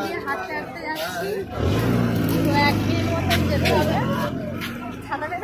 দিয়ে হাঁটতে হাঁটতে যাচ্ছি, তো 1 মিনিট মতন যেতে হবে। ছাতাটা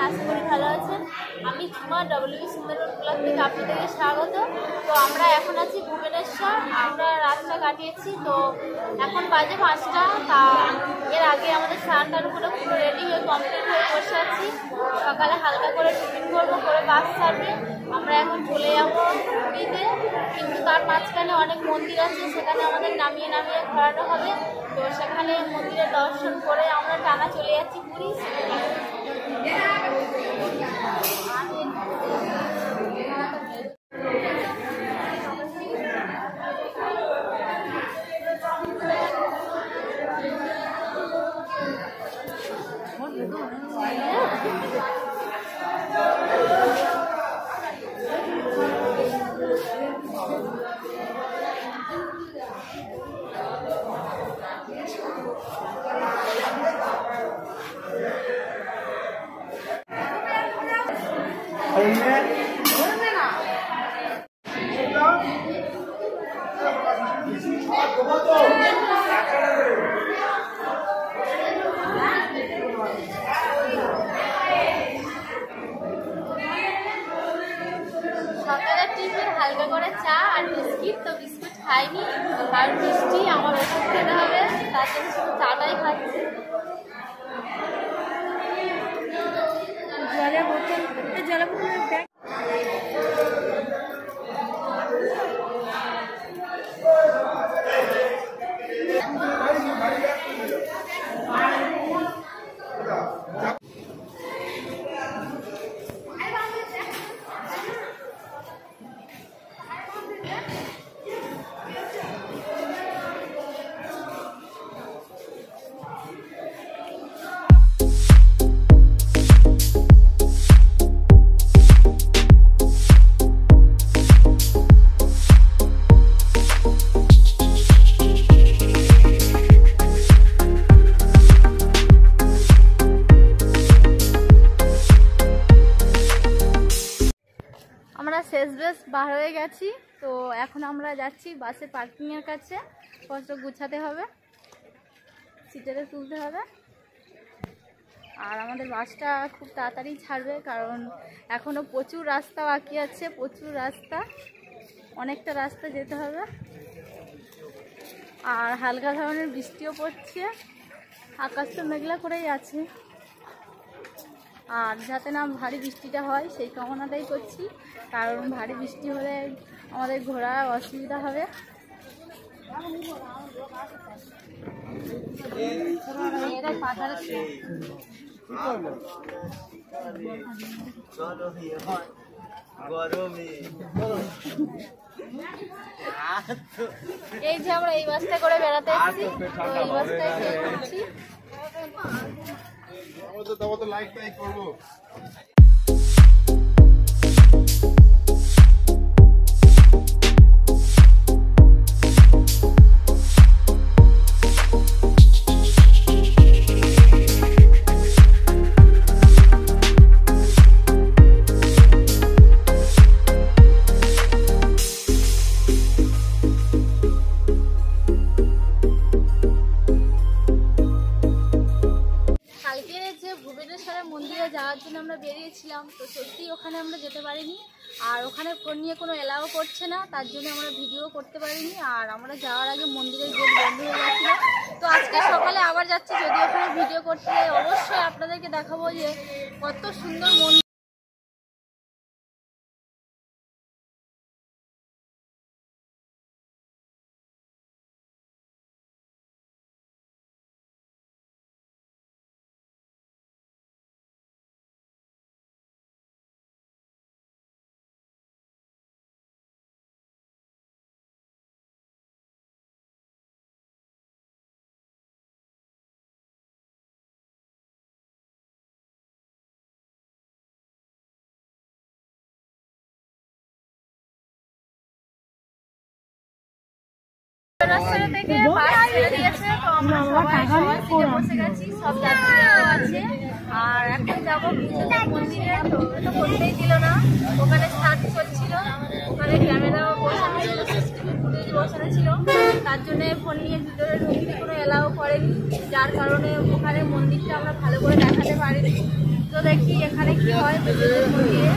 আশা করি ভালো আছেন। আমি ঝুমা ডব্লিউ সুন্দরবন ক্লাব থেকে আপনাদেরকে স্বাগত। তো আমরা এখন আছি ভুবনেশ্বর, আমরা রাতটা কাটিয়েছি। তো এখন বাজে 5টা। তা এর আগে আমাদের স্নান করে পুরো রেডি হয়ে কমপ্লিট হয়ে বসে আছি। সকালে হালকা করে টিফিন করবো, করে বাস ছাড়বে। আমরা এখন চলে যাবো পুরীতে, কিন্তু তার মাঝখানে অনেক মন্দির আছে, সেখানে আমাদের নামিয়ে নামিয়ে ঘোরানো হবে। তো সেখানে মন্দিরের দর্শন করে আমরা টানা চলে যাচ্ছি পুরী। সকালের টিফিন হালকা করে চা আর বিস্কিট, তো বিস্কুট খাইনি আর মিষ্টি আমার ওষুধ খেতে হবে, তার জন্য শুধু চাটাই খাচ্ছি। জলের বোতল, জলের বোতলের ব্যাগ শেষ বেশ বার হয়ে গেছি। তো এখন আমরা যাচ্ছি বাসের পার্কিংয়ের কাছে, পত্র গুছাতে হবে, সিটেতে তুলতে হবে। আর আমাদের বাসটা খুব তাড়াতাড়ি ছাড়বে, কারণ এখনও প্রচুর রাস্তা বাকি আছে, প্রচুর রাস্তা, অনেকটা রাস্তা যেতে হবে। আর হালকা ধরনের বৃষ্টিও পড়ছে, আকাশটা মেঘলা করেই আছে। আর যাতে না ভারী বৃষ্টিটা হয় সেই কামনাটাই করছি, কারণ ভারী বৃষ্টি হলে আমাদের ঘোরার অসুবিধা হবে। এই যে আমরা এই বাসটা করে বেড়াতে এসেছি, তো এই বাসটাই করছি। লাইক করবো। মন্দিরে যাওয়ার জন্য আমরা বেরিয়েছিলাম, তো সত্যি ওখানে আমরা যেতে পারিনি। আর ওখানে নিয়ে কোনো এলাও করছে না, তার জন্য আমরা ভিডিও করতে পারিনি। আর আমরা যাওয়ার আগে মন্দিরের গেট বন্ধ হয়ে গেছিলো। তো আজকে সকালে আবার যাচ্ছি, যদি ওখানে ভিডিও করতে অবশ্যই আপনাদেরকে দেখাবো যে কত সুন্দর মন্দির। রাস্তা থেকে বাস ছেড়ে দিয়েছে, তো আমরা সবাই সিটে বসে গেছি, সব যাত্রীরাও আছে। আর এখন যাবো মন্দিরে, তো এটা করতেই দিল না, ওখানে স্টার্ট চলছিল, ওখানে ক্যামেরাও বসানো ছিল, সিসিটিভি ফুটেজ বসানো ছিল, তার জন্য ফোন নিয়ে ভিতরে ঢুকতে কোনো এলাও করেনি, যার কারণে ওখানে মন্দিরটা আমরা ভালো করে দেখাতে পারিনি। তো দেখি এখানে কি হয়, মন্দিরে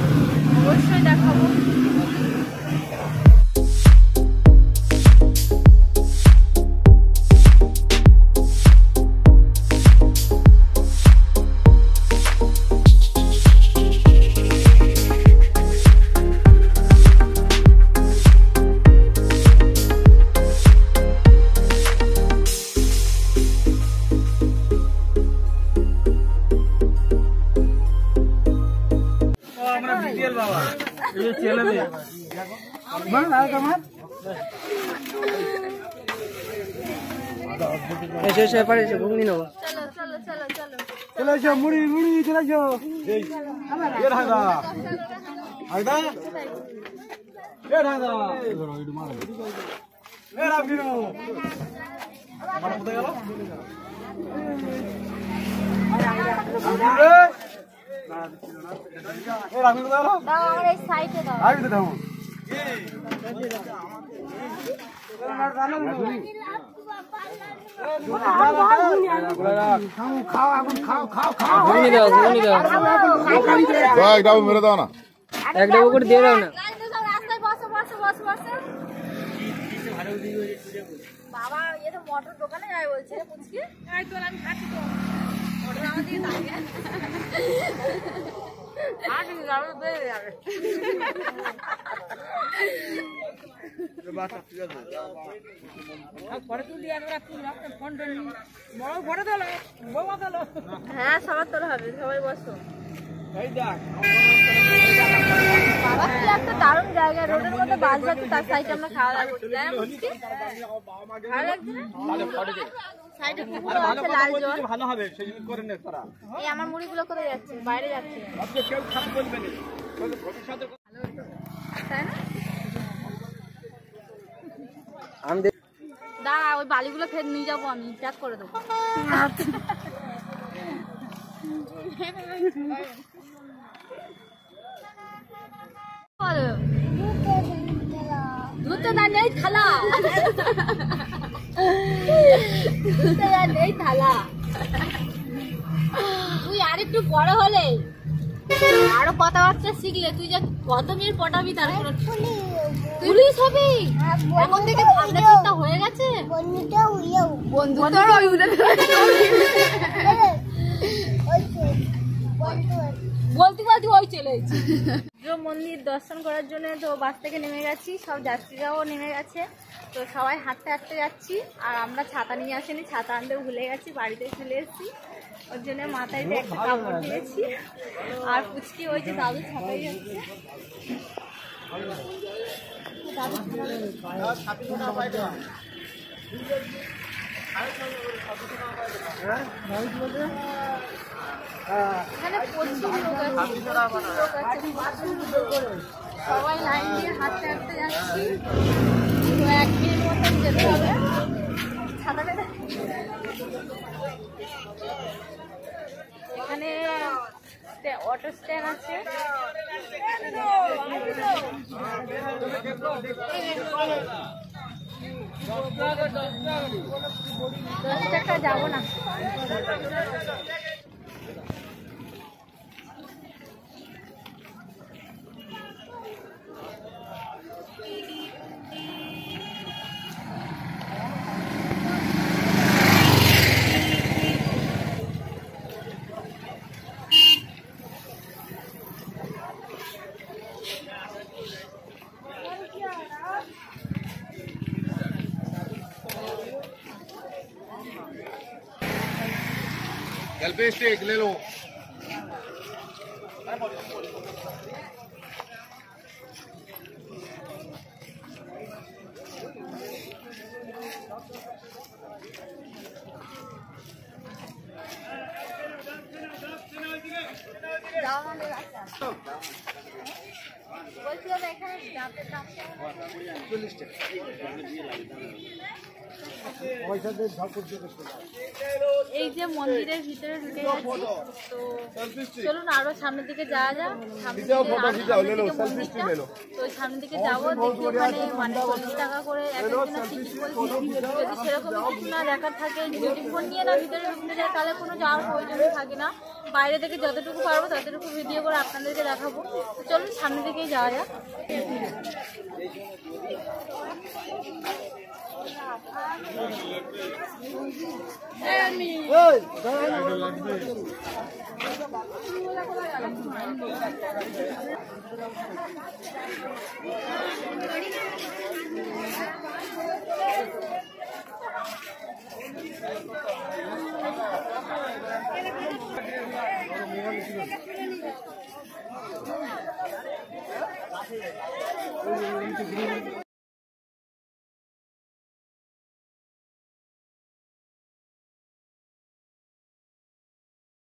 অবশ্যই দেখাবো। চলে এসো মুড়ি মুড়ি চলে এসো মেরে দাও না, এক ডাবো করে দিয়ে দাও না। বাবা এ তো মোটর দোকানে যায় বলছে, পুচকি আই তো আমি খাচ্ছি তো মোটর আমার দিকে তাকিয়ে আর কি গাড়ি বেরিয়ে যাবে। হ্যাঁ সবার তোলা হবে, সবাই বসো। বাবা কি একটা দারুণ জায়গা, রোডের মধ্যে বাস যাচ্ছে, তার সাইডে আমরা খাওয়া দাওয়া করছি, তাই না? ভালো লাগছে না? সাইডে পুকুর আছে, লাল জল। এই আমার মুড়িগুলো কোথায় যাচ্ছে? বাইরে যাচ্ছে, তাই না? দাঁড়া, ওই বালিগুলো ফের নিয়ে যাবো, আমি প্যাক করে দেবো। দুধটা নেই থালা, দুধটা নেই থালা। তুই আর একটু বড় হলে আরো কথাবার্তা শিখলে তুই যে কত মেয়ের পটাবি, তারপর পুলিশ হবি। এখন থেকে ভাবনা চিন্তা হয়ে গেছে। বলতে বলতে ওই চলে মন্দির দর্শন করার জন্য তো বাস থেকে নেমে গেছি, সব যাত্রীরাও নেমে গেছে, তো সবাই হাঁটতে হাঁটতে যাচ্ছি। আর আমরা ছাতা নিয়ে আসিনি, ছাতা আনতে ভুলে গেছি, বাড়িতে চলে এসেছি, ওর জন্য মাথায় একটা কাপড় দিয়েছি। আর পুচকি ওই যে দাদু ছাতাই যাচ্ছে। এখানে প্রচুর লোক আছে, সবাই লাইন দিয়ে হাঁটতে হাঁটতে যাচ্ছি, তো 1 মিনিট মতন যেতে হবে। ছাতাটা এখানে অটো স্ট্যান্ড আছে, 10 টাকা যাবো না। सेल्फी स्टिक ले लो। বলছিলাম এখানে পয়সা দিয়ে ঝাড়পট দিয়ে দেখতে পাবো। এই যে মন্দিরের ভিতরে ঢুকে যাচ্ছি, তো চলুন আরো সামনের দিকে যাওয়া যাক। সামনের দিকে আরো সামনের দিকে মন্দিরটা, তো ওই সামনের দিকে যাবো, দেখি ওখানে মানে 40 টাকা করে এক একজনের টিকিট বলছি। যদি সেরকম কিছু না দেখার থাকে, যদি ফোন নিয়ে না ভিতরে ঢুকতে যায়, তাহলে কোনো যাওয়ার প্রয়োজনই থাকে না। বাইরে থেকে যতটুকু পারবো ততটুকু ভিডিও করে আপনাদেরকে দেখাবো। তো চলুন সামনের দিকেই যাওয়া যাক। এই, দাঁড়া, দাঁড়া। এই